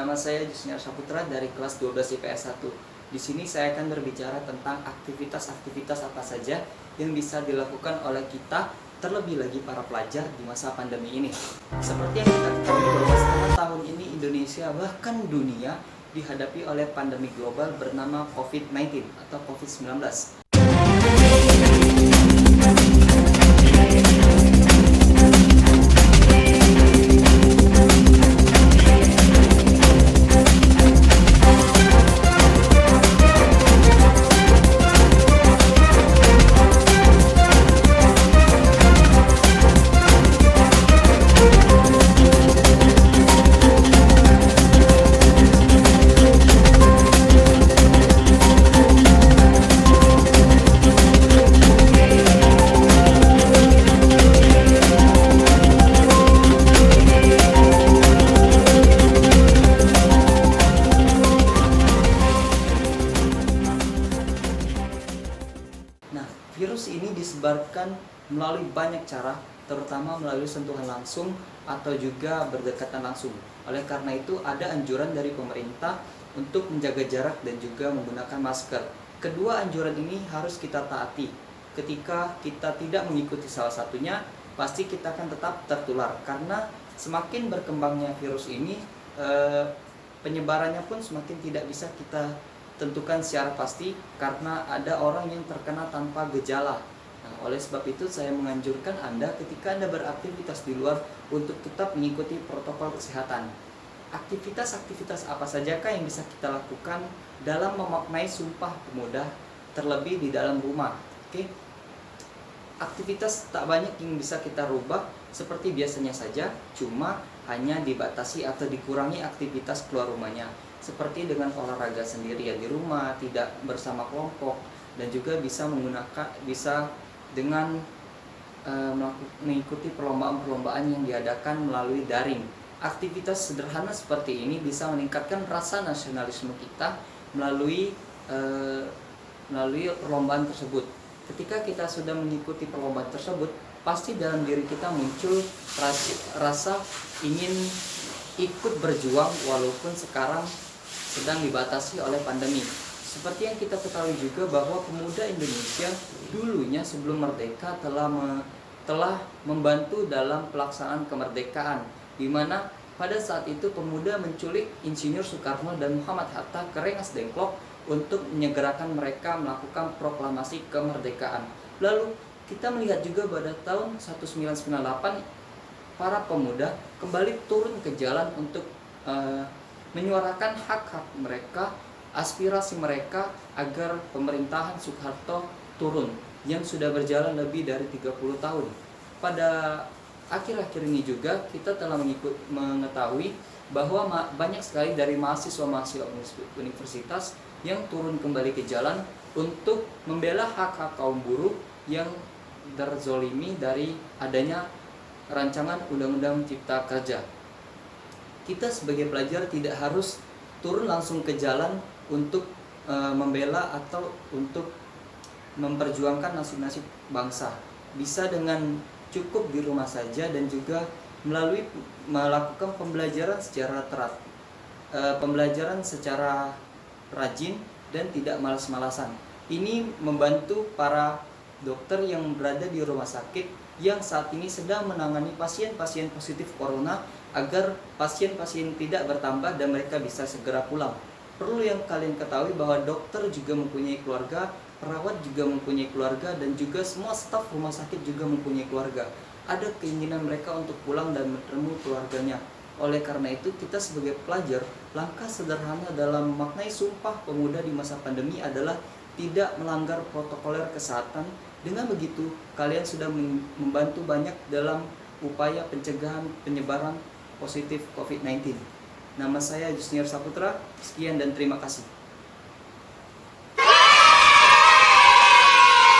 Nama saya Jusniar Saputra dari kelas 12 IPS 1. Di sini saya akan berbicara tentang aktivitas-aktivitas apa saja yang bisa dilakukan oleh kita, terlebih lagi para pelajar di masa pandemi ini. Seperti yang kita ketahui bahwa setengah tahun ini Indonesia bahkan dunia dihadapi oleh pandemi global bernama COVID-19 atau COVID-19. Nah, virus ini disebarkan melalui banyak cara, terutama melalui sentuhan langsung atau juga berdekatan langsung. Oleh karena itu, ada anjuran dari pemerintah untuk menjaga jarak dan juga menggunakan masker. Kedua anjuran ini harus kita taati. Ketika kita tidak mengikuti salah satunya, pasti kita akan tetap tertular. Karena semakin berkembangnya virus ini, penyebarannya pun semakin tidak bisa kita tentukan secara pasti karena ada orang yang terkena tanpa gejala. Nah, oleh sebab itu saya menganjurkan Anda ketika Anda beraktivitas di luar untuk tetap mengikuti protokol kesehatan. Aktivitas-aktivitas apa sajakah yang bisa kita lakukan dalam memaknai Sumpah Pemuda terlebih di dalam rumah? Oke. Aktivitas tak banyak yang bisa kita rubah seperti biasanya saja, cuma hanya dibatasi atau dikurangi aktivitas keluar rumahnya. Seperti dengan olahraga sendirian di rumah, tidak bersama kelompok, dan juga bisa dengan mengikuti perlombaan-perlombaan yang diadakan melalui daring. Aktivitas sederhana seperti ini bisa meningkatkan rasa nasionalisme kita melalui perlombaan tersebut. Ketika kita sudah mengikuti perlombaan tersebut, pasti dalam diri kita muncul rasa ingin ikut berjuang walaupun sekarang sedang dibatasi oleh pandemi. Seperti yang kita ketahui juga bahwa pemuda Indonesia dulunya sebelum merdeka telah membantu dalam pelaksanaan kemerdekaan, di mana pada saat itu pemuda menculik Insinyur Soekarno dan Muhammad Hatta ke Rengas Dengklok untuk menyegerakan mereka melakukan proklamasi kemerdekaan. Lalu kita melihat juga pada tahun 1998 para pemuda kembali turun ke jalan untuk menyuarakan hak-hak mereka, aspirasi mereka agar pemerintahan Soeharto turun yang sudah berjalan lebih dari 30 tahun. Pada akhir-akhir ini juga kita telah mengetahui bahwa banyak sekali dari mahasiswa-mahasiswa universitas yang turun kembali ke jalan untuk membela hak-hak kaum buruh yang terzolimi dari adanya rancangan Undang-Undang Cipta Kerja. Kita sebagai pelajar tidak harus turun langsung ke jalan untuk membela atau untuk memperjuangkan nasib-nasib bangsa. Bisa dengan cukup di rumah saja dan juga melakukan pembelajaran secara rajin dan tidak malas-malasan. Ini membantu para dokter yang berada di rumah sakit yang saat ini sedang menangani pasien-pasien positif corona agar pasien-pasien tidak bertambah dan mereka bisa segera pulang. Perlu yang kalian ketahui bahwa dokter juga mempunyai keluarga, perawat juga mempunyai keluarga, dan juga semua staf rumah sakit juga mempunyai keluarga. Ada keinginan mereka untuk pulang dan bertemu keluarganya. Oleh karena itu, kita sebagai pelajar, langkah sederhana dalam memaknai Sumpah Pemuda di masa pandemi adalah tidak melanggar protokoler kesehatan. Dengan begitu, kalian sudah membantu banyak dalam upaya pencegahan penyebaran positif COVID-19. Nama saya Jusniar Saputra, sekian dan terima kasih.